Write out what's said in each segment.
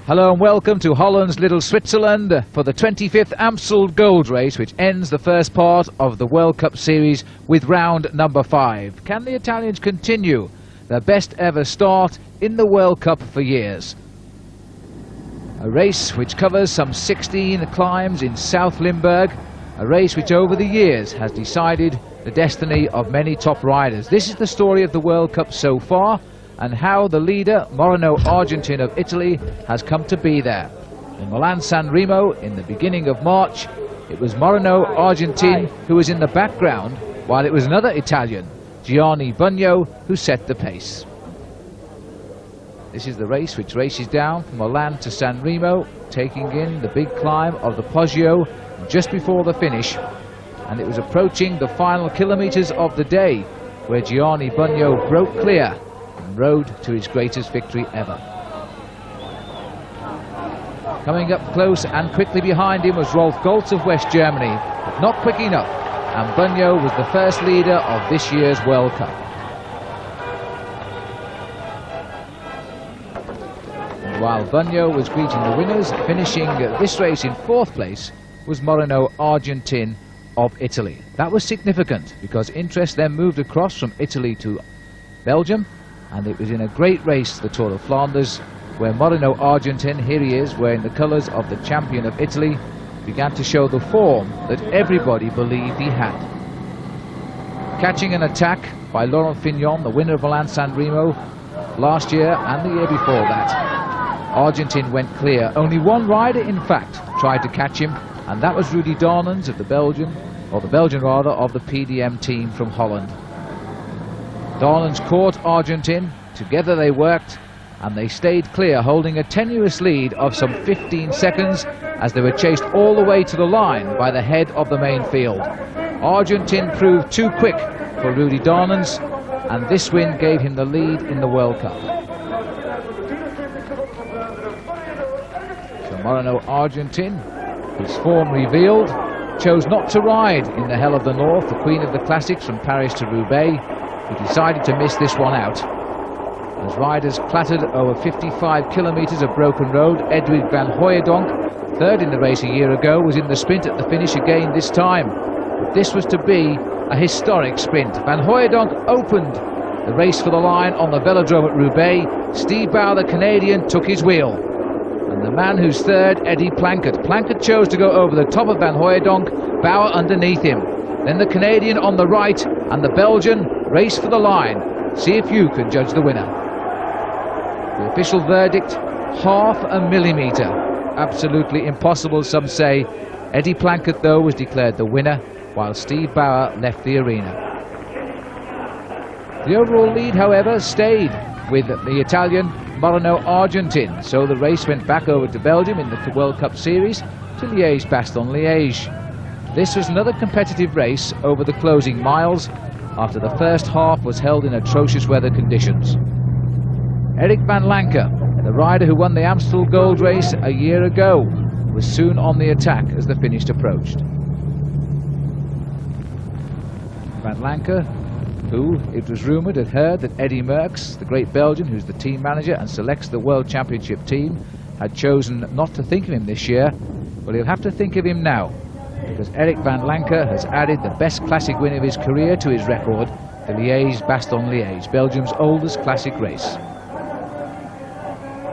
Hello and welcome to Holland's Little Switzerland for the 25th Amstel Gold Race, which ends the first part of the World Cup Series with round number 5. Can the Italians continue their best ever start in the World Cup for years? A race which covers some 16 climbs in South Limburg, a race which over the years has decided the destiny of many top riders. This is the story of the World Cup so far, and how the leader, Moreno Argentin of Italy, has come to be there. In Milan San Remo, in the beginning of March, it was Moreno Argentin who was in the background, while it was another Italian, Gianni Bugno, who set the pace. This is the race which races down from Milan to San Remo, taking in the big climb of the Poggio just before the finish. And it was approaching the final kilometres of the day, where Gianni Bugno broke clear rode to his greatest victory ever. Coming up close and quickly behind him was Rolf Goltz of West Germany, but not quick enough, and Bugno was the first leader of this year's World Cup. And while Bugno was greeting the winners, finishing this race in 4th place was Moreno Argentin of Italy. That was significant because interest then moved across from Italy to Belgium, and it was in a great race, the Tour of Flanders, where Moreno Argentin, here he is, wearing the colours of the champion of Italy, began to show the form that everybody believed he had. Catching an attack by Laurent Fignon, the winner of Milan San Remo last year and the year before that, Argentin went clear. Only one rider, in fact, tried to catch him, and that was Rudy Dahnens of the Belgian of the PDM team from Holland. Dahnens caught Argentin, together they worked, and they stayed clear, holding a tenuous lead of some 15 seconds as they were chased all the way to the line by the head of the main field. Argentin proved too quick for Rudy Dahnens, and this win gave him the lead in the World Cup. So Moreno Argentin, his form revealed, chose not to ride in the Hell of the North, the Queen of the Classics from Paris to Roubaix. He decided to miss this one out. As riders clattered over 55 kilometres of broken road, Adrie van Hooijdonk, third in the race a year ago, was in the sprint at the finish again this time. But this was to be a historic sprint. Van Hooijdonk opened the race for the line on the velodrome at Roubaix. Steve Bauer, the Canadian, took his wheel. And the man who's third, Eddie Plankett. Plankett chose to go over the top of Van Hooijdonk, Bauer underneath him. Then the Canadian on the right, and the Belgian race for the line. See if you can judge the winner. The official verdict, 0.5 millimetre. Absolutely impossible, some say. Eddie Plankett, though, was declared the winner, while Steve Bauer left the arena. The overall lead, however, stayed with the Italian Moreno Argentin, so the race went back over to Belgium in the World Cup Series to Liège-Bastogne-Liège. This was another competitive race over the closing miles, after the first half was held in atrocious weather conditions. Erik van Lancker, the rider who won the Amstel Gold Race a year ago, was soon on the attack as the finish approached. Van Lancker, who, it was rumoured, had heard that Eddy Merckx, the great Belgian who's the team manager and selects the World Championship team, had chosen not to think of him this year. Well, he'll have to think of him now, because Erik van Lancker has added the best classic win of his career to his record, the Liège-Bastogne-Liège, Belgium's oldest classic race.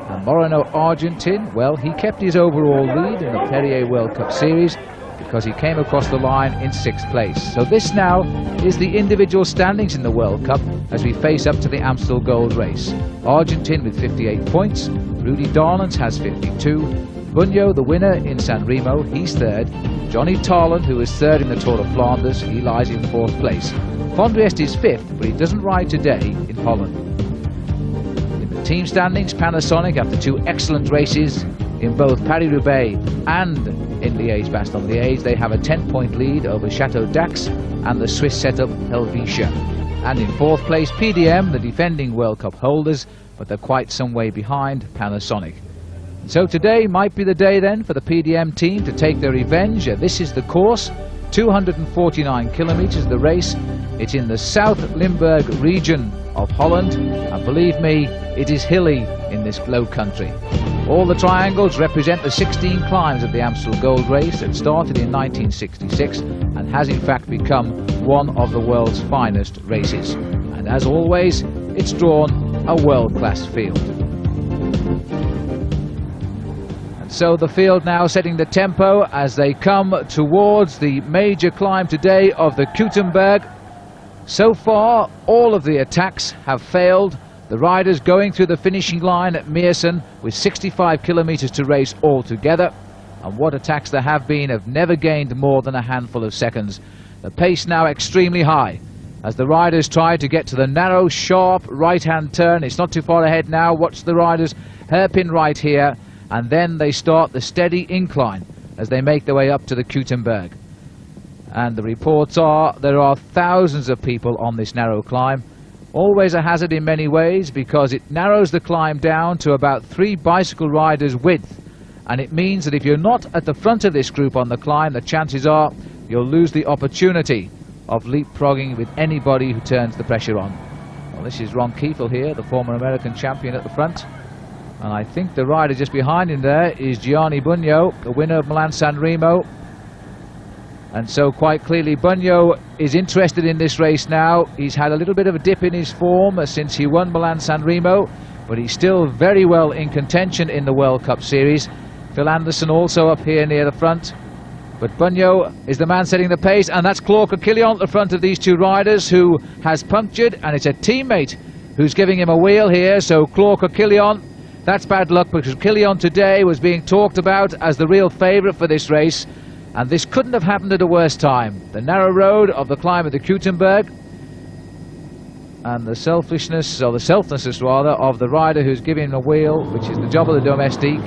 And Moreno Argentin, well, he kept his overall lead in the Perrier World Cup Series because he came across the line in 6th place. So this now is the individual standings in the World Cup as we face up to the Amstel Gold Race. Argentin with 58 points, Rudy Dahnens has 52, Bugno, the winner in San Remo, he's third. Johnny Tarland, who is third in the Tour of Flanders, he lies in 4th place. Fondriest is 5th, but he doesn't ride today in Holland. In the team standings, Panasonic, after 2 excellent races in both Paris-Roubaix and in Liège-Bastogne-Liège, they have a 10-point lead over Chateau Dax and the Swiss setup Helvetia. And in 4th place, PDM, the defending World Cup holders, but they're quite some way behind Panasonic. So today might be the day then for the PDM team to take their revenge. This is the course, 249 kilometres the race. It's in the South Limburg region of Holland, and believe me, it is hilly in this low country. All the triangles represent the 16 climbs of the Amstel Gold Race that started in 1966 and has in fact become one of the world's finest races. And as always, it's drawn a world-class field. And so the field now setting the tempo as they come towards the major climb today of the Keutenberg. So far, all of the attacks have failed. The riders going through the finishing line at Meersen with 65 kilometers to race altogether. And what attacks there have been have never gained more than a handful of seconds. The pace now extremely high as the riders try to get to the narrow, sharp right-hand turn. It's not too far ahead now. Watch the riders hairpin right here. And then they start the steady incline as they make their way up to the Keutenberg. And the reports are there are thousands of people on this narrow climb. Always a hazard in many ways because it narrows the climb down to about 3 bicycle riders' width. And it means that if you're not at the front of this group on the climb, the chances are you'll lose the opportunity of leapfrogging with anybody who turns the pressure on. Well, this is Ron Kiefel here, the former American champion at the front. And I think the rider just behind him there is Gianni Bugno, the winner of Milan-San Remo. And so quite clearly Bugno is interested in this race now. He's had a little bit of a dip in his form since he won Milan-San Remo, but he's still very well in contention in the World Cup Series. Phil Anderson also up here near the front. But Bugno is the man setting the pace, and that's Claude Coquillon at the front of these two riders who has punctured, and it's a teammate who's giving him a wheel here. So Claude Coquillon, that's bad luck because Coquillon today was being talked about as the real favourite for this race. And this couldn't have happened at a worse time. The narrow road of the climb of the Keutenberg and the selfishness, or the selflessness rather, of the rider who's giving him a wheel, which is the job of the domestique.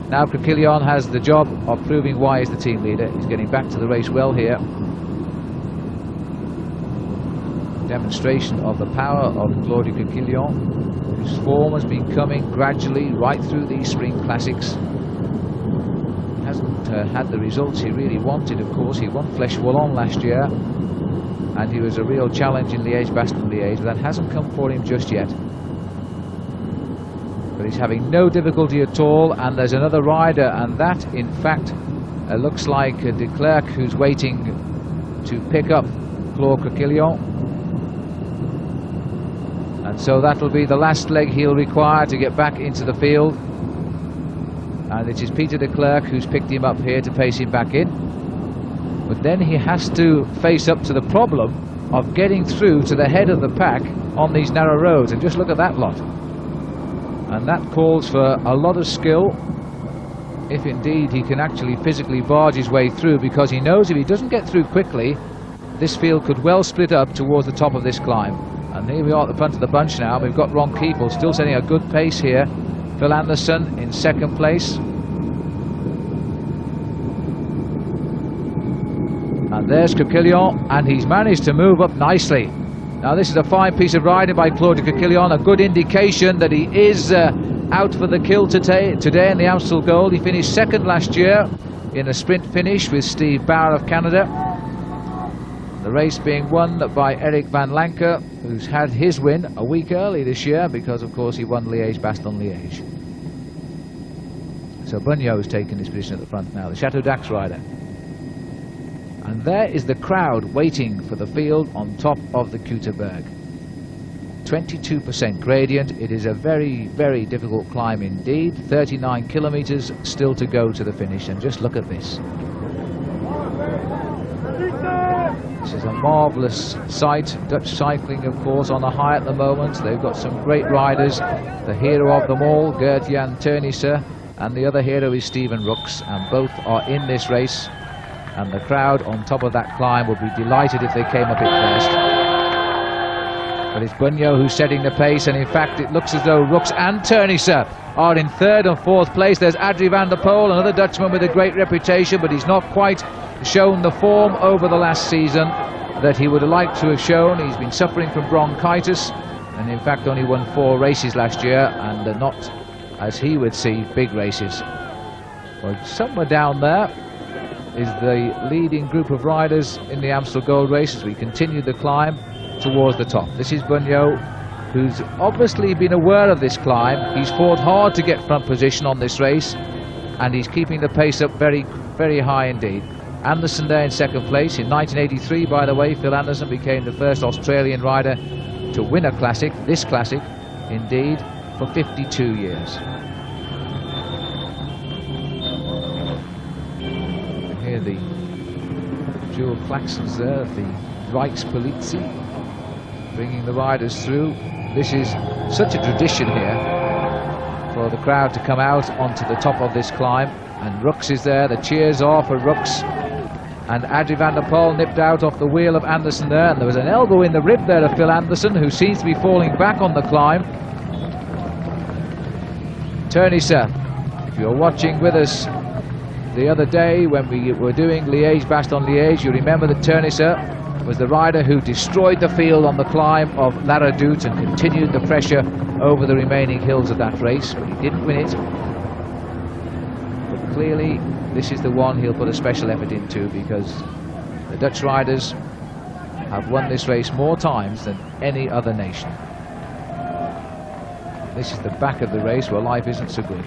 Now Coquillon has the job of proving why he's the team leader. He's getting back to the race well here. Demonstration of the power of Claude Coquillon, whose form has been coming gradually right through these spring classics. Hasn't had the results he really wanted, of course. He won Flèche Wallonne last year and he was a real challenge in Liège-Bastogne-Liège, but that hasn't come for him just yet. But he's having no difficulty at all, and there's another rider, and that in fact looks like de Klerk, who's waiting to pick up Claude Coquillon. And so that'll be the last leg he'll require to get back into the field. And it is Peter de Klerk who's picked him up here to pace him back in. But then he has to face up to the problem of getting through to the head of the pack on these narrow roads. And just look at that lot. And that calls for a lot of skill, if indeed he can actually physically barge his way through, because he knows if he doesn't get through quickly, this field could well split up towards the top of this climb. And here we are at the front of the bunch now. We've got Ron Kiefel still setting a good pace here. Phil Anderson in second place. And there's Coquillon, and he's managed to move up nicely. Now this is a fine piece of riding by Claude Coquillon, a good indication that he is out for the kill today in the Amstel Gold. He finished second last year in a sprint finish with Steve Bauer of Canada. The race being won by Eric Van Lanker, who's had his win a week early this year because, of course, he won Liège-Bastogne-Liège. So Bugno has taken his position at the front now, the Chateau d'Ax rider. And there is the crowd waiting for the field on top of the Keutenberg. 22% gradient. It is a very, very difficult climb indeed. 39 kilometers still to go to the finish, and just look at this. This is a marvellous sight. Dutch cycling, of course, on the high at the moment. They've got some great riders. The hero of them all, Gert-Jan Teunissen, and the other hero is Steven Rooks, and both are in this race. And the crowd on top of that climb would be delighted if they came up it first. But it's Bugno who's setting the pace, and in fact it looks as though Rooks and Teunissen are in third and fourth place. There's Adrie van der Poel, another Dutchman with a great reputation, but he's not quite shown the form over the last season that he would have liked to have shown. He's been suffering from bronchitis, and in fact only won 4 races last year, and not, as he would see, big races. Well, somewhere down there is the leading group of riders in the Amstel Gold Race as we continue the climb towards the top. This is Bugno, who's obviously been aware of this climb. He's fought hard to get front position on this race, and he's keeping the pace up very, very high indeed. Anderson there in second place. In 1983, by the way, Phil Anderson became the first Australian rider to win a classic, this classic, indeed, for 52 years. You can hear the dual klaxons there of the Reichspolizei bringing the riders through. This is such a tradition here for the crowd to come out onto the top of this climb, and Rooks is there. The cheers are for Rooks, and Adrie van der Poel nipped out off the wheel of Anderson there, and there was an elbow in the rib there of Phil Anderson, who seems to be falling back on the climb. Turnisse, if you're watching with us the other day when we were doing Liège-Bastogne-Liège, you remember that Turnisse was the rider who destroyed the field on the climb of La Redoute and continued the pressure over the remaining hills of that race, but he didn't win it. But clearly this is the one he'll put a special effort into, because the Dutch riders have won this race more times than any other nation. This is the back of the race where life isn't so good.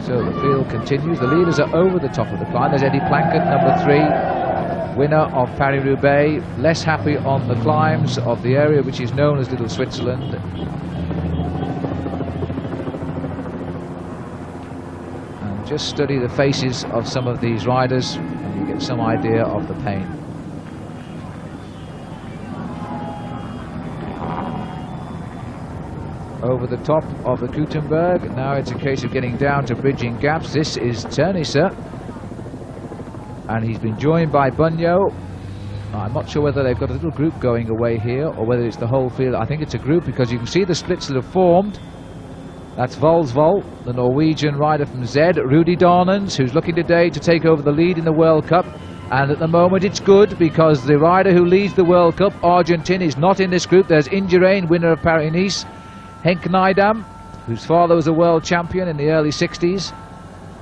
So the field continues. The leaders are over the top of the climb. There's Eddie Plankett, number 3, winner of Paris-Roubaix, less happy on the climbs of the area which is known as Little Switzerland. And just study the faces of some of these riders and you get some idea of the pain. Over the top of the Gutenberg. Now it's a case of getting down to bridging gaps. This is Turnisse, and he's been joined by Bunyo. I'm not sure whether they've got a little group going away here or whether it's the whole field. I think it's a group, because you can see the splits that have formed. That's Volsvold, the Norwegian rider from Z, Rudy Darnens, who's looking today to take over the lead in the World Cup. And at the moment it's good, because the rider who leads the World Cup, Argentin, is not in this group. There's Indurain, winner of Paris-Nice. Henk Nijdam, whose father was a world champion in the early 60s,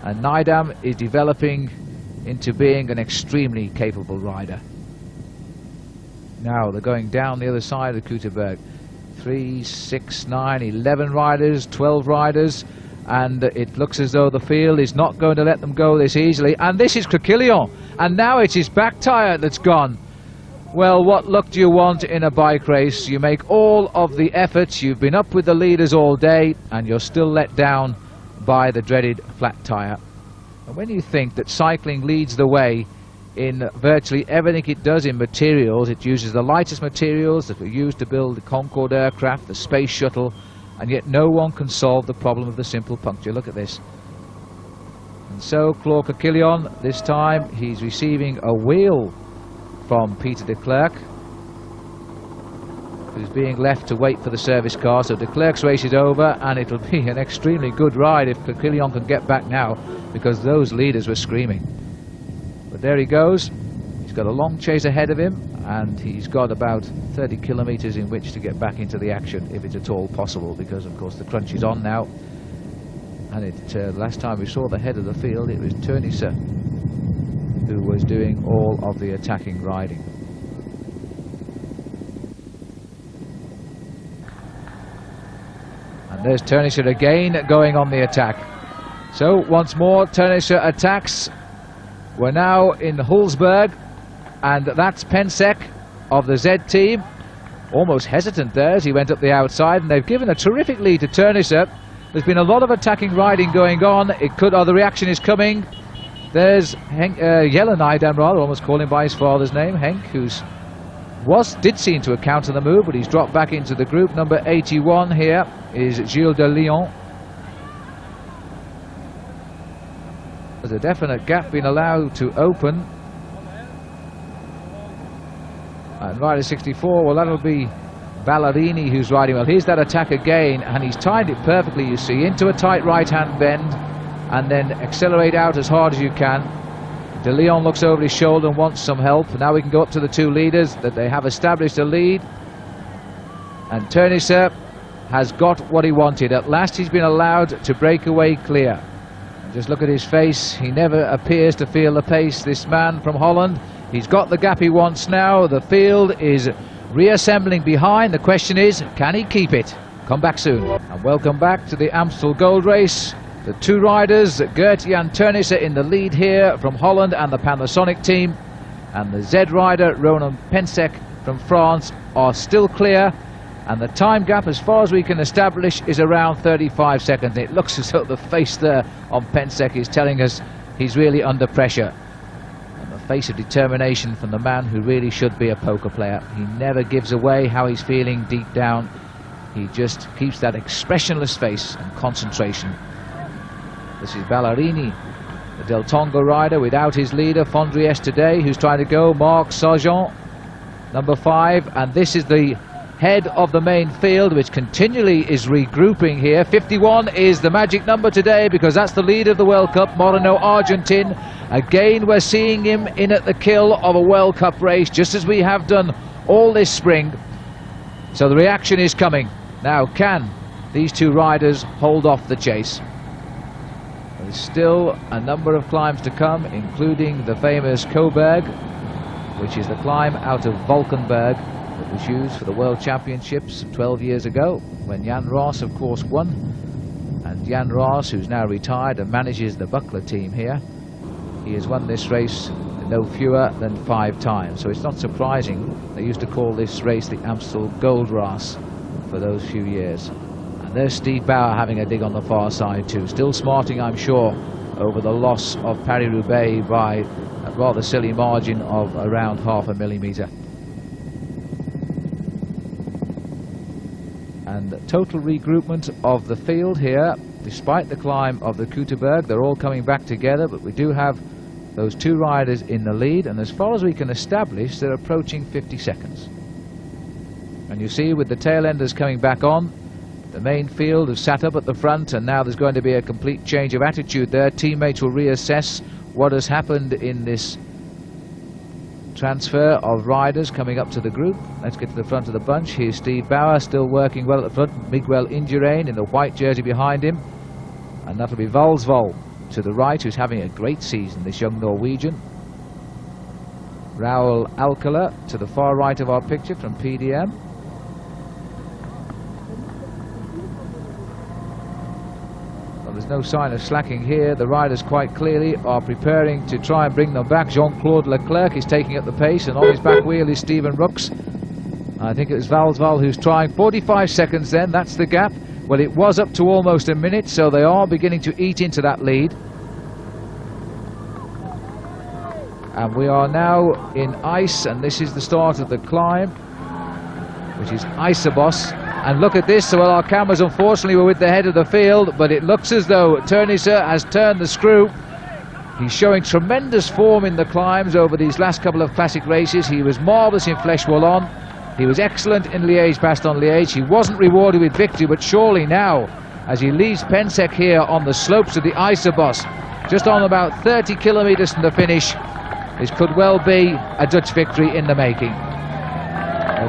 and Nijdam is developing into being an extremely capable rider. Now they're going down the other side of the Gutenberg. 3, 6, 9, 11 riders, 12 riders, and it looks as though the field is not going to let them go this easily. And this is Coquillon, and now it's his back tyre that's gone. Well, what luck do you want in a bike race? You make all of the efforts, you've been up with the leaders all day, and you're still let down by the dreaded flat tyre. And when you think that cycling leads the way in virtually everything it does in materials, it uses the lightest materials that were used to build the Concorde aircraft, the space shuttle, and yet no one can solve the problem of the simple puncture. Look at this. And so Claude Coquillon, this time he's receiving a wheel from Peter de Klerk, who's being left to wait for the service car. So de Klerk's race is over, and it'll be an extremely good ride if Coquillon can get back now, because those leaders were screaming. But there he goes. He's got a long chase ahead of him, and he's got about 30 kilometers in which to get back into the action, if it's at all possible, because of course the crunch is on now. And last time we saw the head of the field, it was Turnisse who was doing all of the attacking riding. And there's Turnisse again going on the attack. So once more Turnisse attacks. We're now in Hulsberg, and that's Pensek of the Z team, almost hesitant there as he went up the outside, and they've given a terrific lead to Turnisse. There's been a lot of attacking riding going on. The reaction is coming. There's Henk, Jelle Nijdam, rather, almost call him by his father's name, Henk, did seem to have countered the move, but he's dropped back into the group. Number 81 here is Gilles de Lyon. There's a definite gap being allowed to open. And rider 64, well, that'll be Ballerini who's riding well. Here's that attack again, and he's timed it perfectly, you see, into a tight right-hand bend, and then accelerate out as hard as you can. De Leon looks over his shoulder and wants some help. Now we can go up to the two leaders, that they have established a lead. And Turnisse has got what he wanted. At last he's been allowed to break away clear. And just look at his face. He never appears to feel the pace, this man from Holland. He's got the gap he wants now. The field is reassembling behind. The question is, can he keep it? Come back soon. And welcome back to the Amstel Gold Race. The two riders, Geert-Jan Teunissen in the lead here from Holland and the Panasonic team, and the Z rider Ronan Pensek from France are still clear, and the time gap, as far as we can establish, is around 35 seconds. It looks as though the face there on Pensek is telling us he's really under pressure. And the face of determination from the man who really should be a poker player. He never gives away how he's feeling deep down. He just keeps that expressionless face and concentration. This is Ballerini, the Del Tongo rider, without his leader, Fondries today, who's trying to go, Marc Sargent, number 5, and this is the head of the main field, which continually is regrouping here. 51 is the magic number today, because that's the leader of the World Cup, Moreno Argentin. Again, we're seeing him in at the kill of a World Cup race, just as we have done all this spring. So the reaction is coming. Now, can these two riders hold off the chase? There's still a number of climbs to come, including the famous Coburg, which is the climb out of Valkenburg that was used for the World Championships 12 years ago, when Jan Roos, of course, won. And Jan Roos, who's now retired and manages the Buckler team here, he has won this race no fewer than 5 times. So it's not surprising they used to call this race the Amstel Gold Race for those few years. And there's Steve Bauer having a dig on the far side too, still smarting, I'm sure, over the loss of Paris-Roubaix by a rather silly margin of around half a millimetre. And total regroupment of the field here, despite the climb of the Kutenberg. They're all coming back together, but we do have those two riders in the lead, and as far as we can establish, they're approaching 50 seconds. And you see, with the tail enders coming back on, the main field has sat up at the front, and now there's going to be a complete change of attitude there. Teammates will reassess what has happened in this transfer of riders coming up to the group. Let's get to the front of the bunch. Here's Steve Bauer, still working well at the front. Miguel Indurain in the white jersey behind him. And that'll be Valsvold to the right, who's having a great season, this young Norwegian. Raoul Alcala to the far right of our picture from PDM. Well, there's no sign of slacking here. The riders quite clearly are preparing to try and bring them back. Jean-Claude Leclerc is taking up the pace, and on his back wheel is Stephen Rooks. I think it was Valsvold who's trying. 45 seconds then, that's the gap. Well, it was up to almost a minute, so they are beginning to eat into that lead. And we are now in ice, and this is the start of the climb, which is Isobos. And look at this. Well, our cameras unfortunately were with the head of the field, but it looks as though Teunissen has turned the screw. He's showing tremendous form in the climbs over these last couple of classic races. He was marvellous in Flèche Wallonne. He was excellent in Liège-Bastogne-Liège. He wasn't rewarded with victory, but surely now, as he leaves Pensek here on the slopes of the Isobos, just on about 30 kilometres from the finish, this could well be a Dutch victory in the making.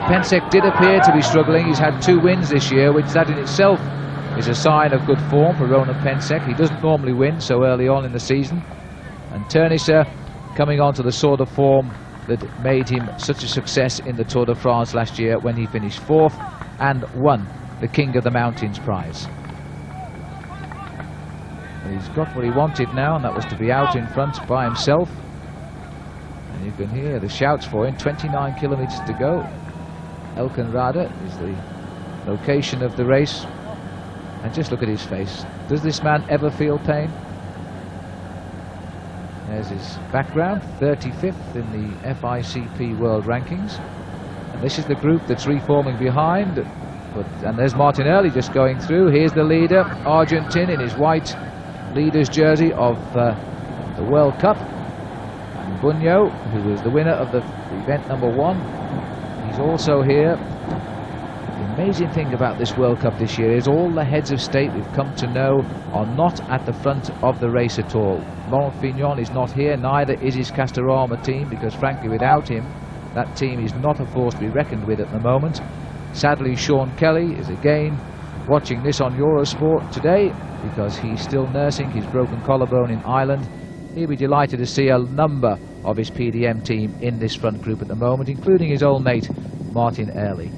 Pensek did appear to be struggling. He's had 2 wins this year, which that in itself is a sign of good form for Ronan Pensek. He doesn't normally win so early on in the season. And Teunissen coming on to the sort of form that made him such a success in the Tour de France last year, when he finished 4th and won the King of the Mountains prize. And he's got what he wanted now, and that was to be out in front by himself. And you can hear the shouts for him. 29 kilometres to go. Elkenrade is the location of the race. And just look at his face. Does this man ever feel pain? There's his background, 35th in the FICP World Rankings. And this is the group that's reforming behind. And there's Martin Early just going through. Here's the leader, Argentin, in his white leader's jersey of the World Cup. And Bunyo, who was the winner of the event number 1. He's also here. The amazing thing about this World Cup this year is all the heads of state we've come to know are not at the front of the race at all. Laurent Fignon is not here, neither is his Castorama team, because frankly without him that team is not a force to be reckoned with at the moment. Sadly, Sean Kelly is again watching this on Eurosport today, because he's still nursing his broken collarbone in Ireland. He'll be delighted to see a number of his PDM team in this front group at the moment, including his old mate Martin Early.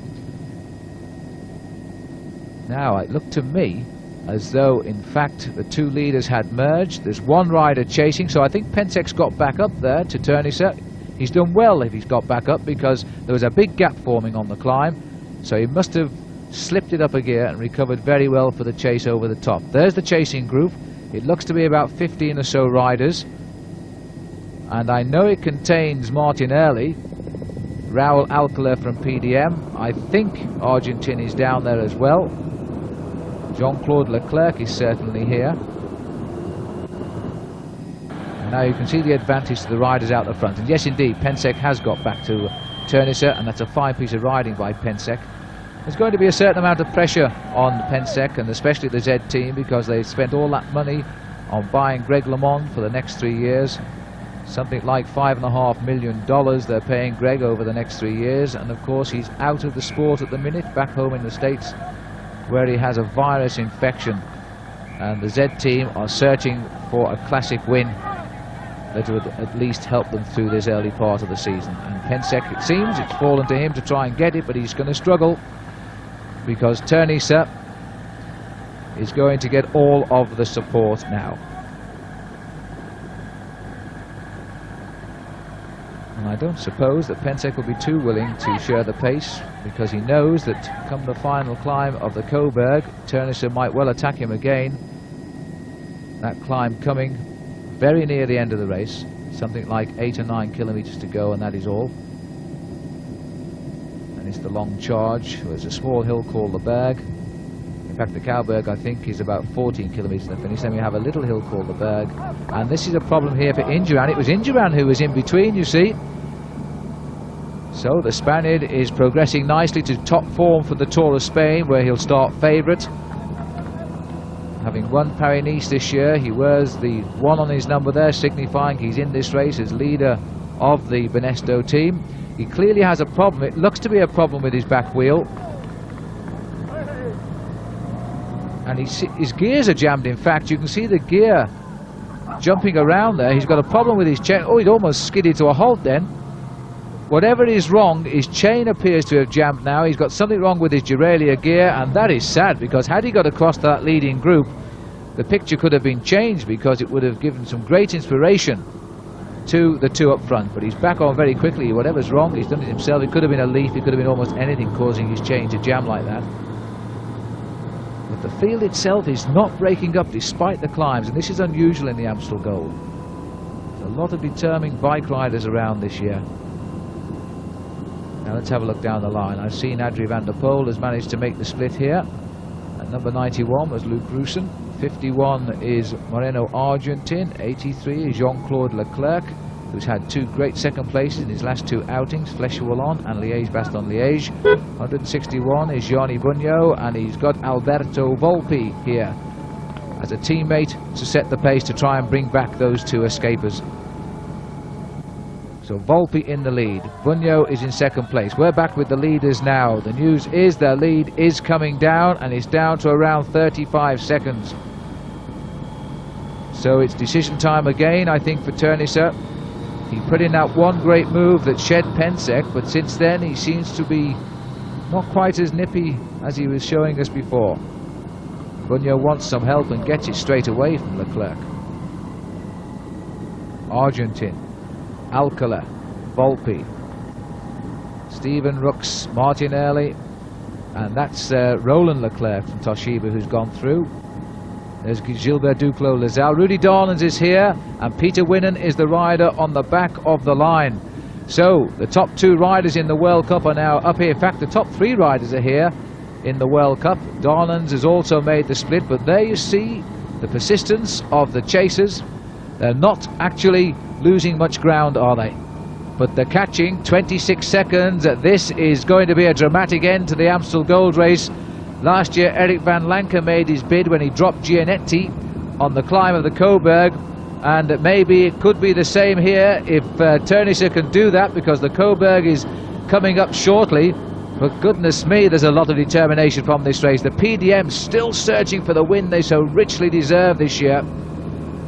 Now it looked to me as though in fact the two leaders had merged. There's one rider chasing, so I think Pensek's got back up there to Turnisse. He's done well if he's got back up, because there was a big gap forming on the climb, so he must have slipped it up a gear and recovered very well for the chase over the top. There's the chasing group. It looks to be about 15 or so riders, and I know it contains Martin Early, Raoul Alcala from PDM. I think Argentin is down there as well. Jean-Claude Leclerc is certainly here. And now you can see the advantage to the riders out the front. And yes, indeed, Pensek has got back to Turnisse, and that's a fine piece of riding by Pensek. There's going to be a certain amount of pressure on Pensek, and especially the Z team, because they spent all that money on buying Greg LeMond for the next 3 years. Something like $5.5 million they're paying Greg over the next 3 years. And of course, he's out of the sport at the minute, back home in the States, where he has a virus infection, and the Z team are searching for a classic win that would at least help them through this early part of the season. And Pensek, it seems, it's fallen to him to try and get it, but he's going to struggle, because Turnisse is going to get all of the support now. And I don't suppose that Pensek will be too willing to share the pace, because he knows that come the final climb of the Coburg, Turnisse might well attack him again. That climb coming very near the end of the race, something like 8 or 9 kilometers to go, and that is all. And it's the long charge. There's a small hill called the Berg. In fact, the Cowberg, I think, is about 14 kilometers to finish. Then we have a little hill called the Berg. And this is a problem here for Indurain. It was Indurain who was in between, you see. So the Spaniard is progressing nicely to top form for the Tour of Spain, where he'll start favourite. Having won Paris-Nice this year, he wears the 1 on his number there, signifying he's in this race as leader of the Benesto team. He clearly has a problem. It looks to be a problem with his back wheel. And his gears are jammed. In fact, you can see the gear jumping around there. He's got a problem with his chain. Oh, he'd almost skidded to a halt then. Whatever is wrong, his chain appears to have jammed now. He's got something wrong with his derailleur gear, and that is sad, because had he got across to that leading group, the picture could have been changed, because it would have given some great inspiration to the two up front. But he's back on very quickly. Whatever's wrong, he's done it himself. It could have been a leaf, it could have been almost anything causing his chain to jam like that. But the field itself is not breaking up despite the climbs, and this is unusual in the Amstel Gold. There's a lot of determined bike riders around this year. Now let's have a look down the line. I've seen Adrie van der Poel has managed to make the split here. At number 91 was Luc Russen. 51 is Moreno Argentin. 83 is Jean-Claude Leclerc, who's had 2 great second places in his last 2 outings, Flèche-Wallonne and Liège-Bastogne-Liège. 161 is Gianni Bugno, and he's got Alberto Volpi here as a teammate to set the pace to try and bring back those 2 escapers. So Volpi in the lead. Bugno is in second place. We're back with the leaders now. The news is their lead is coming down, and it's down to around 35 seconds. So it's decision time again, I think, for Turnisse. He put in that one great move that shed Pensek, but since then he seems to be not quite as nippy as he was showing us before. Bugno wants some help and gets it straight away from Leclerc. Argentin, Alcala, Volpi, Stephen Rooks, Martin Early, and that's Roland Leclerc from Toshiba who's gone through. There's Gilbert Duclos-Lassalle. Rudy Darlens is here, and Peter Winnen is the rider on the back of the line. So the top 2 riders in the World Cup are now up here. In fact, the top 3 riders are here in the World Cup. Darlens has also made the split, but there you see the persistence of the chasers. They're not actually losing much ground, are they? But they're catching 26 seconds. This is going to be a dramatic end to the Amstel Gold Race. Last year, Eric Van Lancker made his bid when he dropped Gianetti on the climb of the Coburg. And maybe it could be the same here if Turnisse can do that, because the Coburg is coming up shortly. But goodness me, there's a lot of determination from this race. The PDM still searching for the win they so richly deserve this year.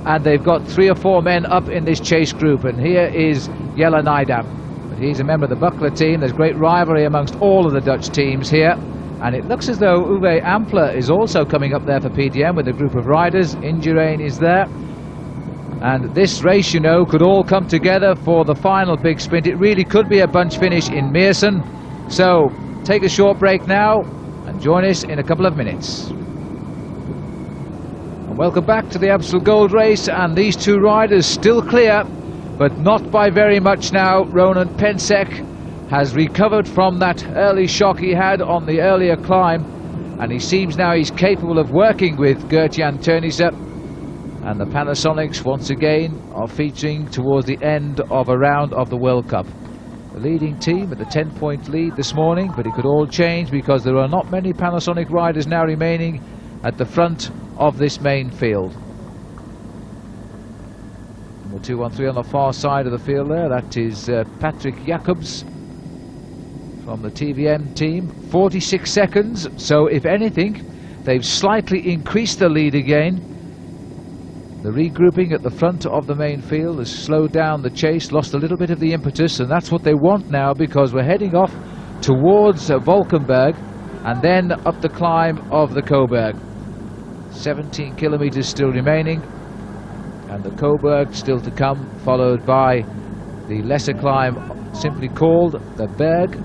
And they've got 3 or 4 men up in this chase group. And here is Jelle Nijdam. But he's a member of the Buckler team. There's great rivalry amongst all of the Dutch teams here. And it looks as though Uwe Ampler is also coming up there for PDM with a group of riders. Indurain is there. And this race, you know, could all come together for the final big sprint. It really could be a bunch finish in Meersen. So take a short break now and join us in a couple of minutes. And welcome back to the Amstel Gold Race. And these two riders still clear, but not by very much now. Ronan Pensek has recovered from that early shock he had on the earlier climb, and he seems now he's capable of working with Gert-Jan Teunissen. And the Panasonics once again are featuring towards the end of a round of the World Cup. The leading team at the 10-point lead this morning, but it could all change because there are not many Panasonic riders now remaining at the front of this main field. And the 2-1-3 on the far side of the field there, that is Patrick Jacobs from the TVM team. 46 seconds, so if anything, they've slightly increased the lead again. The regrouping at the front of the main field has slowed down the chase, lost a little bit of the impetus, and that's what they want now, because we're heading off towards Valkenberg and then up the climb of the Coburg. 17 kilometers still remaining, and the Coburg still to come, followed by the lesser climb simply called the Berg.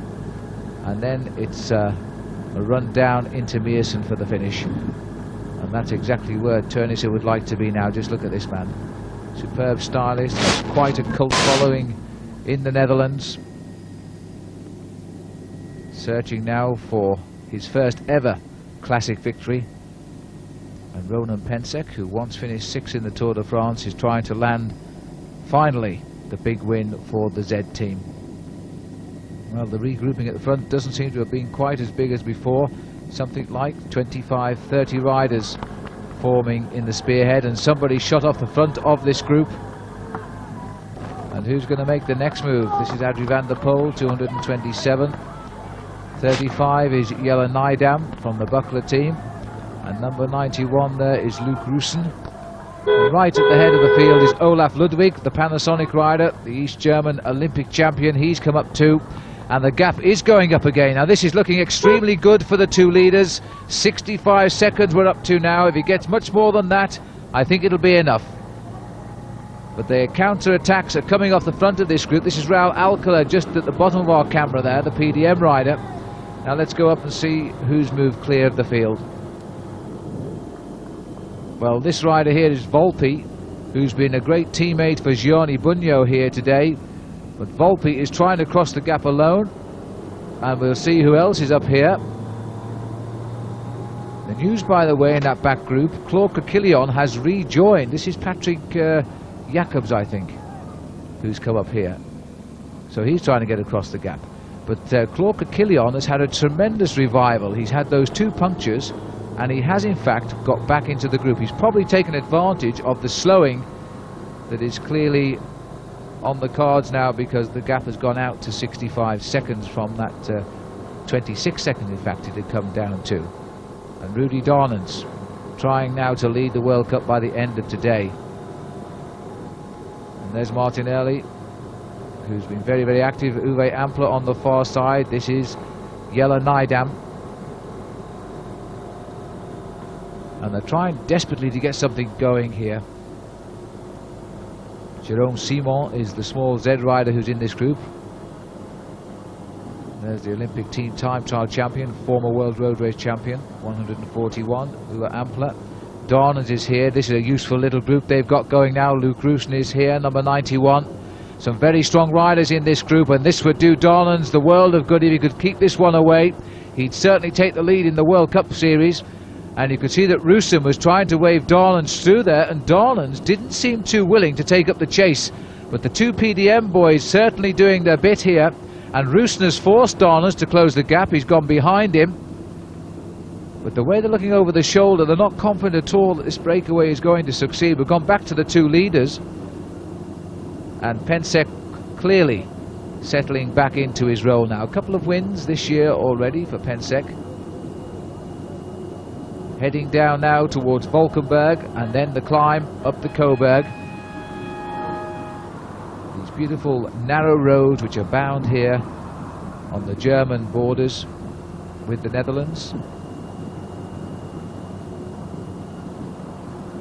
And then it's a run down into Meersen for the finish. And that's exactly where Teunissen would like to be now. Just look at this man. Superb stylist, has quite a cult following in the Netherlands. Searching now for his first ever classic victory. And Ronan Pensek, who once finished 6th in the Tour de France, is trying to land, finally, the big win for the Z team. Well, the regrouping at the front doesn't seem to have been quite as big as before. Something like 25, 30 riders forming in the spearhead, and somebody shot off the front of this group. And who's going to make the next move? This is Adrie van der Poel, 227. 35 is Jelle Nijdam from the Buckler team. And number 91 there is Luc Russen. And right at the head of the field is Olaf Ludwig, the Panasonic rider, the East German Olympic champion. He's come up too. And the gap is going up again. Now this is looking extremely good for the two leaders. 65 seconds we're up to now. If he gets much more than that, I think it'll be enough. But the counter-attacks are coming off the front of this group. This is Raul Alcala just at the bottom of our camera there, the PDM rider. Now let's go up and see who's moved clear of the field. Well, this rider here is Volpi, who's been a great teammate for Gianni Bugno here today. But Volpi is trying to cross the gap alone, and we'll see who else is up here. The news, by the way, in that back group, Claude Coquillon has rejoined. This is Patrick Jacobs, I think, who's come up here. So he's trying to get across the gap. But Claude Coquillon has had a tremendous revival. He's had those 2 punctures, and he has in fact got back into the group. He's probably taken advantage of the slowing that is clearly on the cards now, because the gap has gone out to 65 seconds from that 26 seconds in fact it had come down to. And Rudy Darnens trying now to lead the World Cup by the end of today. And there's Martinelli, who's been very, very active. Uwe Ampler on the far side. This is Jelle Nijdam. And they're trying desperately to get something going here. Jérôme Simon is the small Z rider who's in this group. There's the Olympic team time trial champion, former world road race champion, 141, Uwe Ampler. Darnens is here. This is a useful little group they've got going now. Luc Russen is here, number 91. Some very strong riders in this group, and this would do Darnens the world of good if he could keep this one away. He'd certainly take the lead in the World Cup series. And you could see that Russen was trying to wave Darnens through there, and Darnens didn't seem too willing to take up the chase. But the 2 PDM boys certainly doing their bit here, and Russen has forced Darnens to close the gap. He's gone behind him. But the way they're looking over the shoulder, they're not confident at all that this breakaway is going to succeed. We've gone back to the 2 leaders. And Pensek clearly settling back into his role now. A couple of wins this year already for Pensek. Heading down now towards Valkenberg, and then the climb up the Coburg. These beautiful narrow roads which are bound here on the German borders with the Netherlands.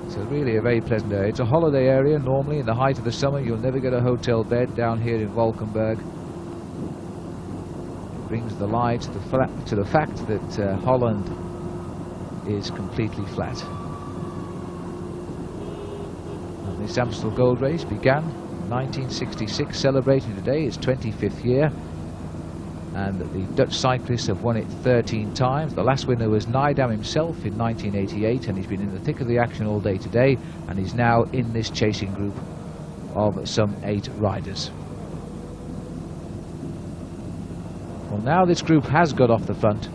So really a very pleasant area. It's a holiday area normally. In the height of the summer you'll never get a hotel bed down here in Valkenburg. It brings the light to the fact that Holland is completely flat. And this Amstel Gold Race began in 1966, celebrating today its 25th year. And the Dutch cyclists have won it 13 times. The last winner was Nijdam himself in 1988, and he's been in the thick of the action all day today, and he's now in this chasing group of some 8 riders. Well, now this group has got off the front.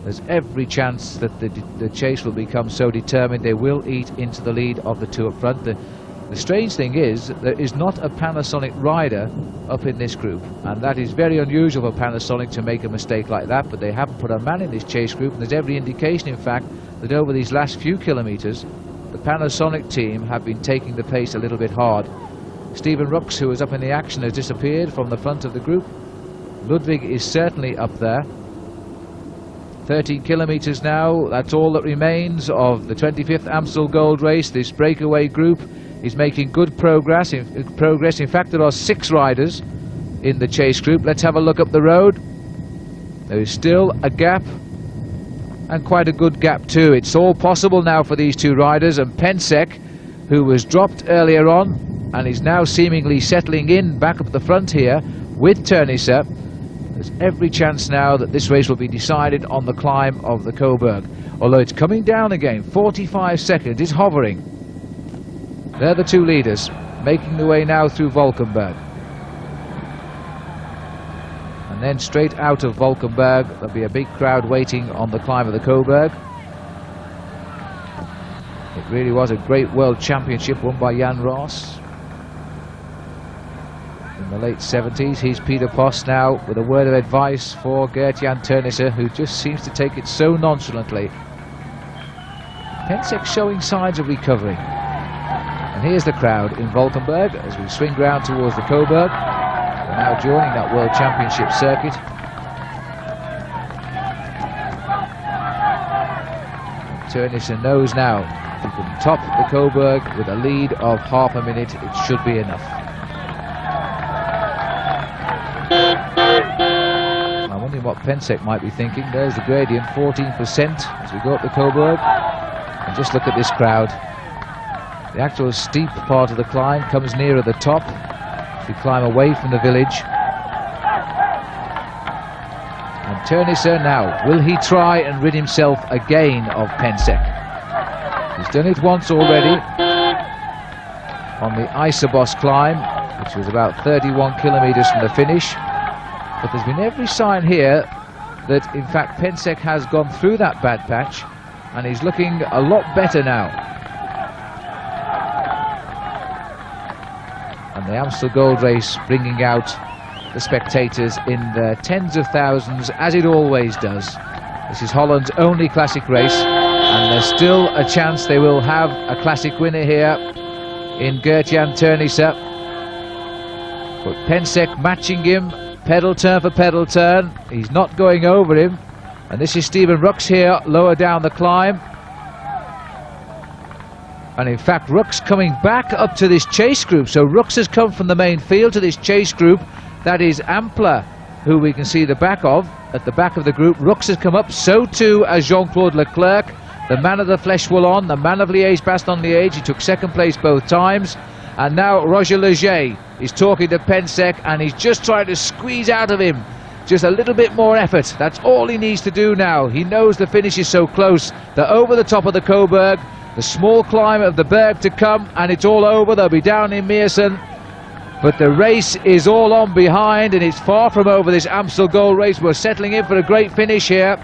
There's every chance that the chase will become so determined they will eat into the lead of the two up front. The strange thing is, there is not a Panasonic rider up in this group, and that is very unusual for Panasonic to make a mistake like that, but they haven't put a man in this chase group, and there's every indication, in fact, that over these last few kilometres, the Panasonic team have been taking the pace a little bit hard. Steven Rux, who was up in the action, has disappeared from the front of the group. Ludwig is certainly up there. 13 kilometres now, that's all that remains of the 25th Amstel Gold Race. This breakaway group is making good progress. In fact, there are 6 riders in the chase group. Let's have a look up the road. There is still a gap, and quite a good gap too. It's all possible now for these 2 riders, and Pensek, who was dropped earlier on and is now seemingly settling in back up the front here with Turnisse. There's every chance now that this race will be decided on the climb of the Coburg. Although it's coming down again, 45 seconds, it's hovering. They're the 2 leaders, making the way now through Valkenburg. And then straight out of Valkenburg, there'll be a big crowd waiting on the climb of the Coburg. It really was a great World Championship won by Jan Roos in the late 70s. Here's Peter Post now with a word of advice for Gert-Jan Turnisse, who just seems to take it so nonchalantly. Pensek showing signs of recovering. And here's the crowd in Valkenburg as we swing round towards the Coburg. We're now joining that World Championship circuit. Turnisse knows now if he can top the Coburg with a lead of half a minute, it should be enough. I'm wondering what Pensek might be thinking. There's the gradient, 14% as we go up the Coburg. And just look at this crowd. The actual steep part of the climb comes nearer the top as we climb away from the village. And Turnisse now, will he try and rid himself again of Pensek? He's done it once already on the Iserbosch climb, which was about 31 kilometres from the finish. But there's been every sign here that in fact Pensek has gone through that bad patch and he's looking a lot better now. And the Amstel Gold Race bringing out the spectators in the tens of thousands, as it always does. This is Holland's only classic race, and there's still a chance they will have a classic winner here in Gert-Jan Turnisse. But Pensek matching him, pedal turn for pedal turn. He's not going over him. And this is Steven Rux here, lower down the climb. And in fact, Rux coming back up to this chase group. So Rux has come from the main field to this chase group. That is Ampler, who we can see the back of, at the back of the group. Rux has come up, so too as Jean-Claude Leclerc, the man of the Flèche Wallonne, the man of Liège-Bastogne-Liège. He took second place both times. And now Roger Leger is talking to Pensek, and he's just trying to squeeze out of him just a little bit more effort. That's all he needs to do now. He knows the finish is so close. They're over the top of the Coburg. The small climb of the Berg to come, and it's all over. They'll be down in Meersen. But the race is all on behind, and it's far from over, this Amstel Gold Race. We're settling in for a great finish here.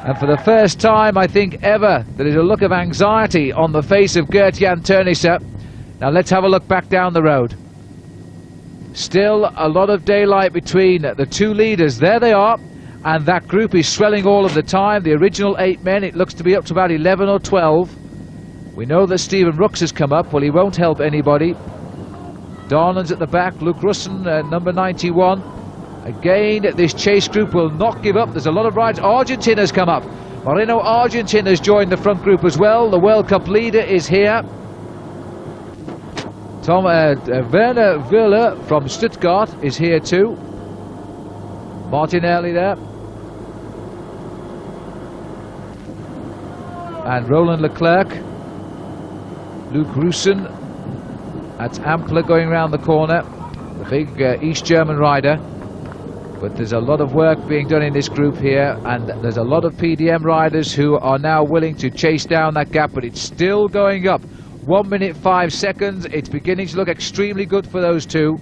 And for the first time, I think, ever, there is a look of anxiety on the face of Gert-Jan Turnisse. Now let's have a look back down the road. Still a lot of daylight between the 2 leaders. There they are. And that group is swelling all of the time. The original 8 men, it looks to be up to about 11 or 12. We know that Steven Rux has come up. Well, he won't help anybody. Darlan's at the back, Luke Russen, number 91. Again, this chase group will not give up. There's a lot of riders. Argentin has come up. Moreno Argentin has joined the front group as well. The World Cup leader is here. Werner Wöhler from Stuttgart is here too. Martinelli there. And Roland Leclerc. Luke Russen at Ampler going round the corner. The big East German rider. But there's a lot of work being done in this group here, and there's a lot of PDM riders who are now willing to chase down that gap, but it's still going up. 1 minute 5 seconds. It's beginning to look extremely good for those two.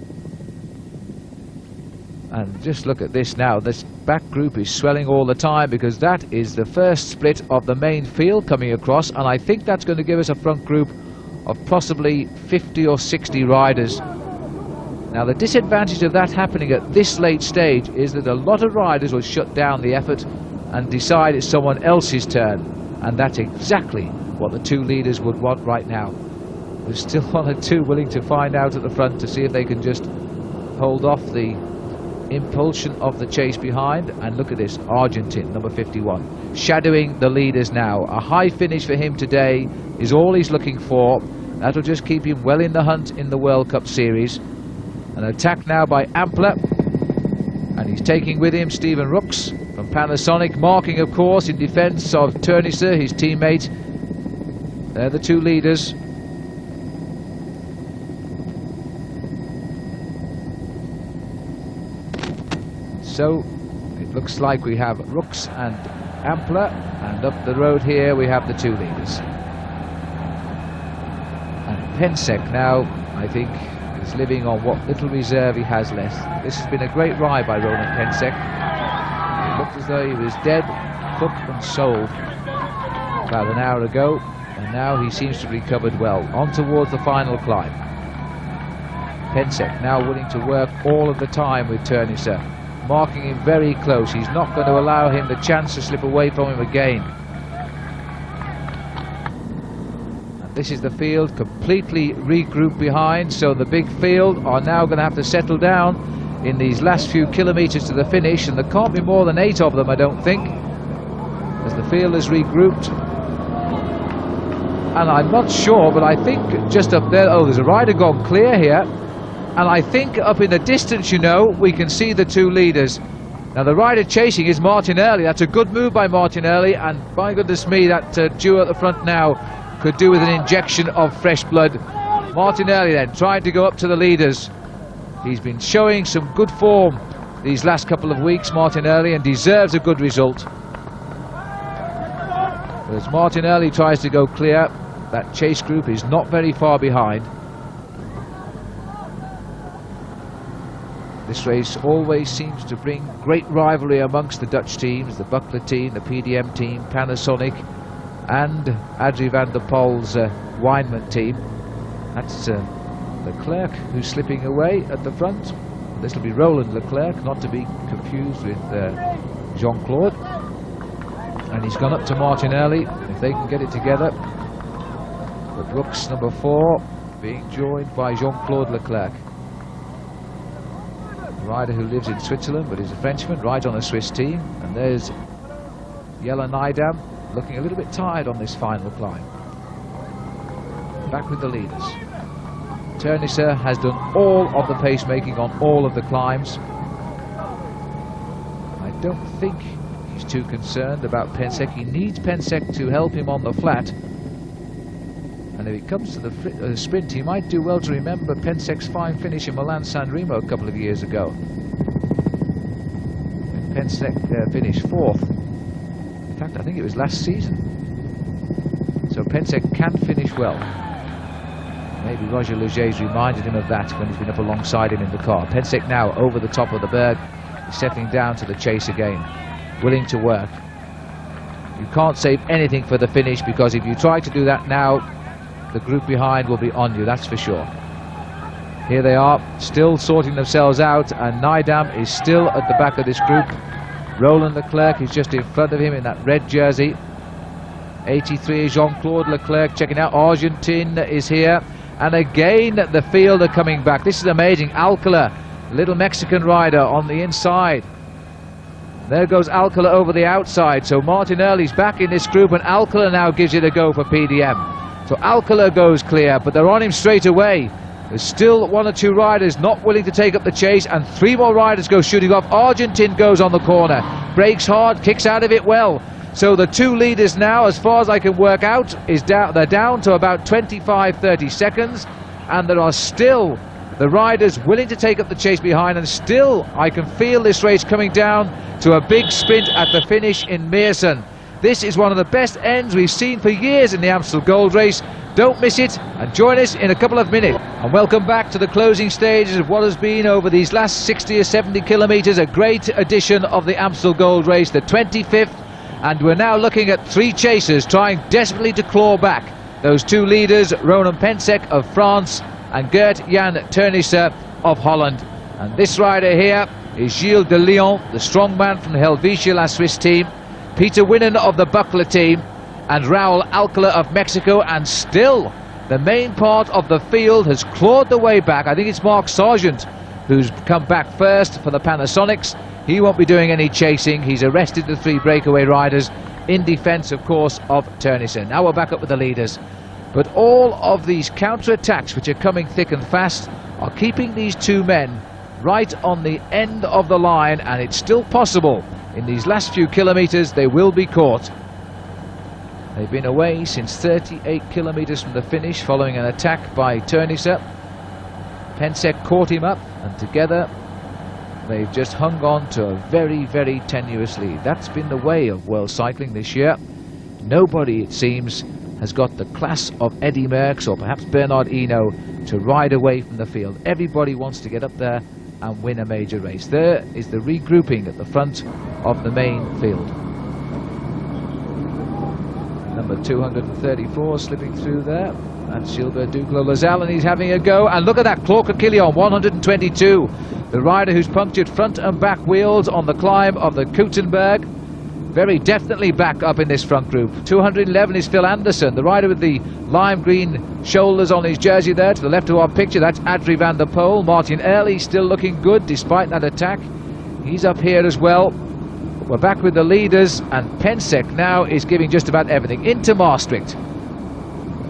And just look at this now. This back group is swelling all the time because that is the first split of the main field coming across, and I think that's going to give us a front group of possibly 50 or 60 riders. Now, the disadvantage of that happening at this late stage is that a lot of riders will shut down the effort and decide it's someone else's turn. And that's exactly what the two leaders would want right now. There's still one or two willing to find out at the front to see if they can just hold off the impulsion of the chase behind. And look at this, Argentin, number 51, shadowing the leaders now. A high finish for him today is all he's looking for. That'll just keep him well in the hunt in the World Cup Series. An attack now by Ampler, and he's taking with him Stephen Rooks from Panasonic, marking of course in defence of Turniser, his teammate. They're the two leaders. So it looks like we have Rooks and Ampler, and up the road here we have the two leaders. And Pensek now, I think, is living on what little reserve he has left. This has been a great ride by Roland Pensek. It looked as though he was dead, foot and soul about an hour ago, and now he seems to have recovered well. On towards the final climb. Pensek now willing to work all of the time with Turniser, marking him very close. He's not going to allow him the chance to slip away from him again. This is the field completely regrouped behind, so the big field are now going to have to settle down in these last few kilometres to the finish, and there can't be more than 8 of them, I don't think, as the field is regrouped. And I'm not sure, but I think just up there, oh, there's a rider gone clear here, and I think up in the distance, you know, we can see the two leaders. Now the rider chasing is Martinelli. That's a good move by Martinelli, and by goodness me, that duo at the front now could do with an injection of fresh blood. Martinelli then trying to go up to the leaders. He's been showing some good form these last couple of weeks, Martinelli, and deserves a good result. But as Martinelli tries to go clear, that chase group is not very far behind. This race always seems to bring great rivalry amongst the Dutch teams, the Buckler team, the PDM team, Panasonic, and Adrie van der Poel's Weinmann team. That's Leclerc who's slipping away at the front. This will be Roland Leclerc, not to be confused with Jean-Claude. And he's gone up to Martinelli, if they can get it together. But Rooks, number 4, being joined by Jean-Claude Leclerc. A rider who lives in Switzerland, but is a Frenchman, rides on a Swiss team. And there's Jelle Nijdam, looking a little bit tired on this final climb. Back with the leaders. Turniser has done all of the pacemaking on all of the climbs. I don't think he's too concerned about Pensek. He needs Pensek to help him on the flat. And if it comes to the sprint, he might do well to remember Pensek's fine finish in Milan-San Remo a couple of years ago. When Pensek finished 4th. In fact, I think it was last season. So Pensek can finish well. Maybe Roger Leger's reminded him of that when he's been up alongside him in the car. Pensek now over the top of the berg, settling down to the chase again, willing to work. You can't save anything for the finish, because if you try to do that now, the group behind will be on you, that's for sure. Here they are, still sorting themselves out, and Nijdam is still at the back of this group. Roland Leclerc is just in front of him in that red jersey. 83 Jean-Claude Leclerc checking out. Argentin is here. And again, the field are coming back. This is amazing. Alcala, little Mexican rider on the inside. There goes Alcala over the outside. So Martin Early's back in this group, and Alcala now gives it a go for PDM. So Alcala goes clear, but they're on him straight away. There's still one or two riders not willing to take up the chase, and three more riders go shooting off. Argentin goes on the corner, brakes hard, kicks out of it well. So the two leaders now, as far as I can work out, they're down to about 25-30 seconds, and there are still the riders willing to take up the chase behind, and still I can feel this race coming down to a big sprint at the finish in Meersen. This is one of the best ends we've seen for years in the Amstel Gold Race. Don't miss it, and join us in a couple of minutes. And welcome back to the closing stages of what has been, over these last 60 or 70 kilometres, a great edition of the Amstel Gold Race, the 25th. And we're now looking at three chasers trying desperately to claw back those two leaders, Ronan Pensek of France and Gert-Jan Teunissen of Holland. And this rider here is Gilles de Lyon, the strongman from the Helvetia La Suisse team, Peter Winnen of the Buckler team, and Raul Alcala of Mexico. And still the main part of the field has clawed the way back. I think it's Mark Sargent who's come back first for the Panasonics. He won't be doing any chasing. He's arrested the three breakaway riders in defence, of course, of Teunissen. Now we're back up with the leaders. But all of these counter-attacks, which are coming thick and fast, are keeping these two men right on the end of the line, and it's still possible. In these last few kilometres, they will be caught. They've been away since 38 kilometres from the finish, following an attack by Teunissen. Pensek caught him up, and together they've just hung on to a very, very tenuous lead. That's been the way of world cycling this year. Nobody, it seems, has got the class of Eddy Merckx or perhaps Bernard Hinault to ride away from the field. Everybody wants to get up there and win a major race. There is the regrouping at the front of the main field. Number 234 slipping through there. That's Gilbert Duclos-Lassalle, and he's having a go. And look at that, Claude Coquillon, 122. The rider who's punctured front and back wheels on the climb of the Koutenberg. Very definitely back up in this front group. 211 is Phil Anderson, the rider with the lime green shoulders on his jersey there. To the left of our picture, that's Adrie van der Poel. Martin Early still looking good despite that attack. He's up here as well. We're back with the leaders, and Pensek now is giving just about everything. Into Maastricht,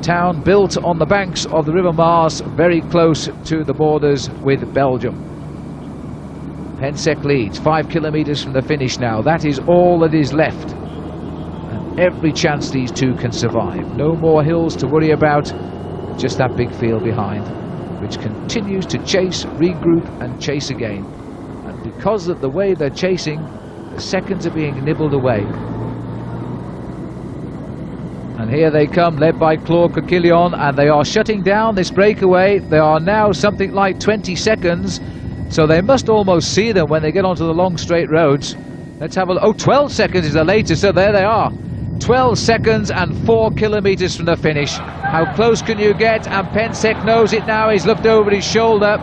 town built on the banks of the River Maas, very close to the borders with Belgium. Pensek leads 5 kilometres from the finish now. That is all that is left, and every chance these two can survive. No more hills to worry about, just that big field behind, which continues to chase, regroup and chase again. And because of the way they're chasing, the seconds are being nibbled away. And here they come, led by Claude Coquillon, and they are shutting down this breakaway. They are now something like 20 seconds, so they must almost see them when they get onto the long straight roads. Let's have a look. Oh, 12 seconds is the latest, so there they are. 12 seconds and 4 kilometres from the finish. How close can you get? And Pensek knows it now. He's looked over his shoulder.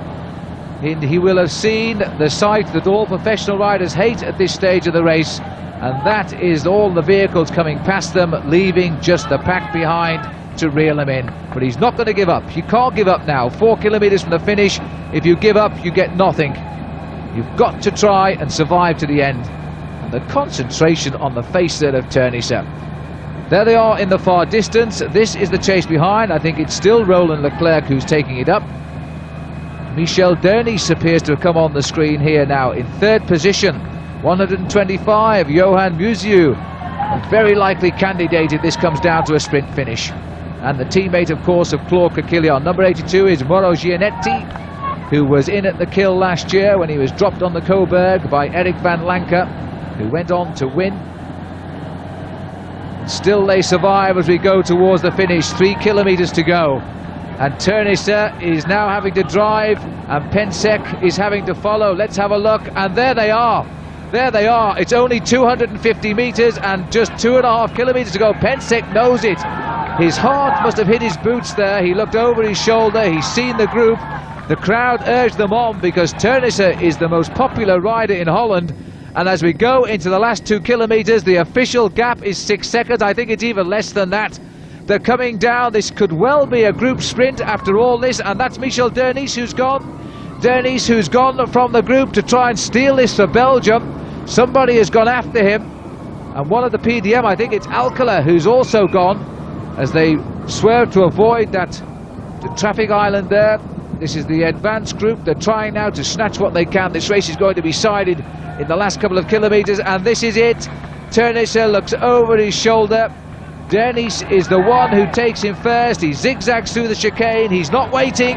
He will have seen the sight that all professional riders hate at this stage of the race, and that is all the vehicles coming past them, leaving just the pack behind to reel them in. But he's not going to give up. You can't give up now. 4 kilometres from the finish. If you give up, you get nothing. You've got to try and survive to the end. And the concentration on the face there of Teunissen. There they are in the far distance. This is the chase behind. I think it's still Roland Leclerc who's taking it up. Michel Dernis appears to have come on the screen here now in third position. 125, Johan Muziu, a very likely candidate if this comes down to a sprint finish. And the teammate, of course, of Claude Coquillon. Number 82 is Mauro Gianetti, who was in at the kill last year when he was dropped on the Coburg by Eric van Lanker, who went on to win. Still they survive as we go towards the finish. 3 kilometres to go. And Teunissen is now having to drive, and Pensek is having to follow. Let's have a look, and there they are. There they are. It's only 250 metres and just 2.5 kilometres to go. Pensek knows it. His heart must have hit his boots there. He looked over his shoulder. He's seen the group. The crowd urged them on because Teunissen is the most popular rider in Holland. And as we go into the last 2 kilometres, the official gap is 6 seconds. I think it's even less than that. They're coming down. This could well be a group sprint after all this, and that's Michel Dernies who's gone. Dernies who's gone from the group to try and steal this for Belgium. Somebody has gone after him, and one of the PDM, I think it's Alcala, who's also gone as they swerve to avoid that traffic island there. This is the advanced group. They're trying now to snatch what they can. This race is going to be sided in the last couple of kilometres, and this is it. Ternisse looks over his shoulder. Dernies is the one who takes him first. He zigzags through the chicane. He's not waiting.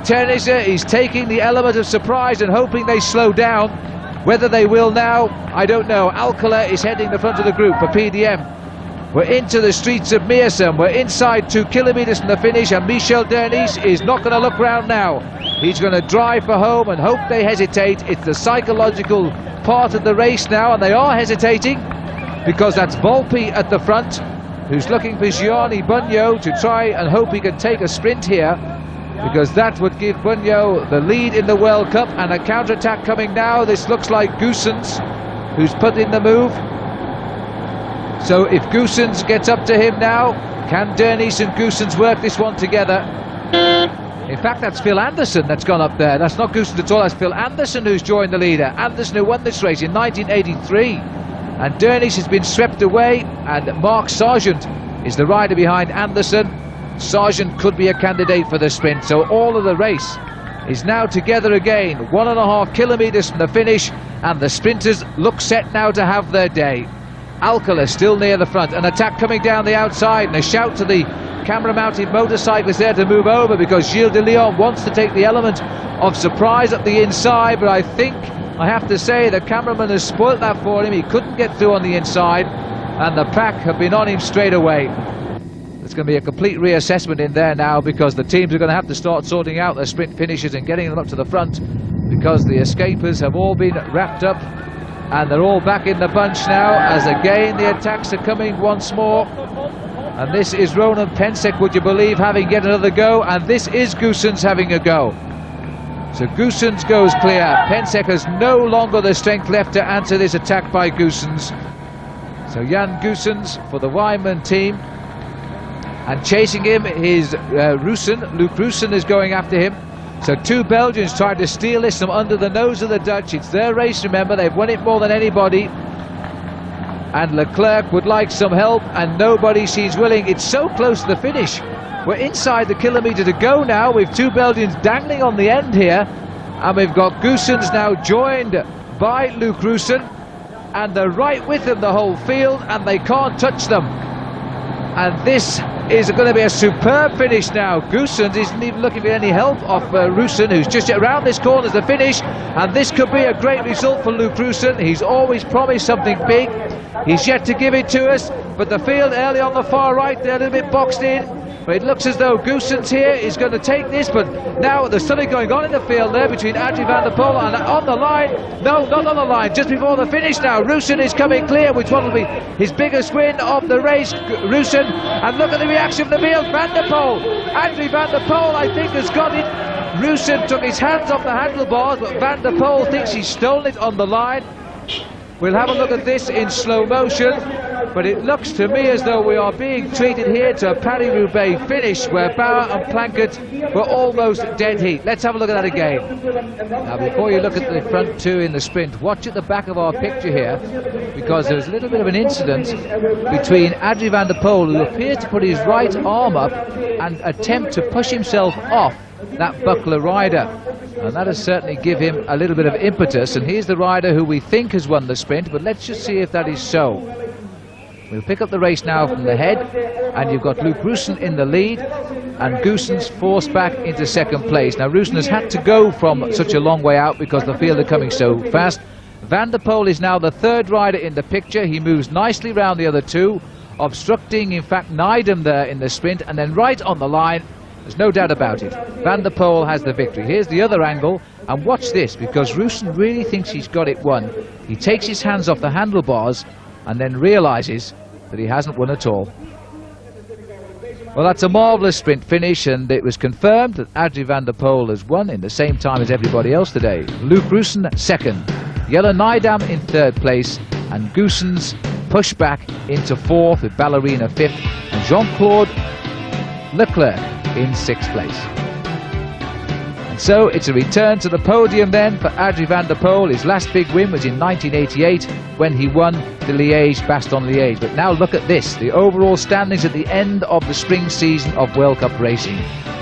Ternisse is taking the element of surprise and hoping they slow down. Whether they will now, I don't know. Alcala is heading the front of the group for PDM. We're into the streets of Meersum. We're inside 2 kilometres from the finish, and Michel Dernies is not going to look round now. He's going to drive for home and hope they hesitate. It's the psychological part of the race now, and they are hesitating because that's Volpi at the front, who's looking for Gianni Bugno to try and hope he can take a sprint here, because that would give Bugno the lead in the World Cup. And a counter-attack coming now. This looks like Goossens, who's put in the move. So if Goossens gets up to him now, can Dernies and Goossens work this one together? In fact, that's Phil Anderson that's gone up there. That's not Goossens at all, that's Phil Anderson who's joined the leader. Anderson who won this race in 1983. And Dernies has been swept away, and Mark Sargent is the rider behind Anderson. Sargent could be a candidate for the sprint, so all of the race is now together again. 1.5 kilometres from the finish, and the sprinters look set now to have their day. Alcala still near the front, an attack coming down the outside, and a shout to the camera-mounted motorcyclist there to move over, because Gilles de Leon wants to take the element of surprise at the inside, but I think I have to say the cameraman has spoilt that for him. He couldn't get through on the inside, and the pack have been on him straight away. There's going to be a complete reassessment in there now, because the teams are going to have to start sorting out their sprint finishes and getting them up to the front, because the escapers have all been wrapped up and they're all back in the bunch now, as again the attacks are coming once more. And this is Ronan Pensek, would you believe, having yet another go, and this is Goossens having a go. So Goossens goes clear. Pensek has no longer the strength left to answer this attack by Goossens. So Jan Goossens for the Wyman team. And chasing him is Russen. Luc Russen is going after him. So 2 Belgians trying to steal this from under the nose of the Dutch. It's their race, remember, they've won it more than anybody. And Leclerc would like some help, and nobody seems willing. It's so close to the finish. We're inside the kilometre to go now, with 2 Belgians dangling on the end here. And we've got Goossens now joined by Luc Russen. And they're right with them, the whole field, and they can't touch them. And this is going to be a superb finish now. Goossens isn't even looking for any help off Russen, who's just around this corner as the finish, and this could be a great result for Luc Russen. He's always promised something big. He's yet to give it to us, but the field early on the far right, they're a little bit boxed in. But it looks as though Goossens here is going to take this, but now there's something going on in the field there between Adrie van der Poel and on the line. No, not on the line, just before the finish now. Russen is coming clear, which one will be his biggest win of the race. Russen, and look at the reaction from the field. Van der Poel, Adrie van der Poel, I think, has got it. Russen took his hands off the handlebars, but Van der Poel thinks he's stolen it on the line. We'll have a look at this in slow motion, but it looks to me as though we are being treated here to a Paris-Roubaix finish where Bauer and Plankett were almost dead heat. Let's have a look at that again. Now, before you look at the front 2 in the sprint, watch at the back of our picture here, because there's a little bit of an incident between Adrie van der Poel, who appears to put his right arm up and attempt to push himself off that buckler rider. And that has certainly given him a little bit of impetus, and here's the rider who we think has won the sprint, but let's just see if that is so. We'll pick up the race now from the head, and you've got Luc Russen in the lead, and Goossens forced back into second place. Now Russen has had to go from such a long way out because the field are coming so fast. Van der Poel is now the 3rd rider in the picture. He moves nicely round the other 2, obstructing in fact Neidem there in the sprint, and then right on the line. There's no doubt about it. Van der Poel has the victory. Here's the other angle, and watch this, because Russen really thinks he's got it won. He takes his hands off the handlebars and then realises that he hasn't won at all. Well, that's a marvellous sprint finish, and it was confirmed that Adrie van der Poel has won in the same time as everybody else today. Luc Russen 2nd, Jelle Neidam in 3rd place, and Goossens pushed back into 4th with Ballerina 5th, and Jean-Claude Leclerc in 6th place. And so it's a return to the podium then for Adrie van der Poel. His last big win was in 1988 when he won the Liège-Bastogne-Liège. But now look at this, the overall standings at the end of the spring season of World Cup racing.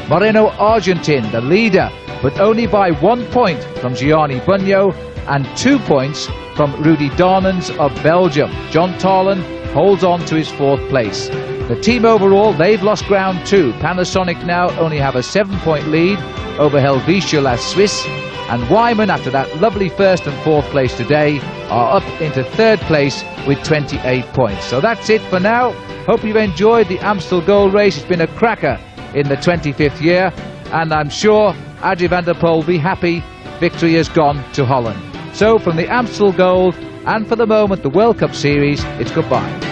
Moreno Argentin, the leader, but only by 1 point from Gianni Bugno and 2 points from Rudy Darnens of Belgium. John Tarlin holds on to his 4th place. The team overall, they've lost ground too. Panasonic now only have a 7-point lead over Helvetia La Suisse, and Wyman, after that lovely 1st and 4th place today, are up into 3rd place with 28 points. So that's it for now. Hope you've enjoyed the Amstel Gold Race. It's been a cracker in the 25th year, and I'm sure Adrie van der Poel will be happy victory has gone to Holland. So from the Amstel Gold and for the moment the World Cup Series, it's goodbye.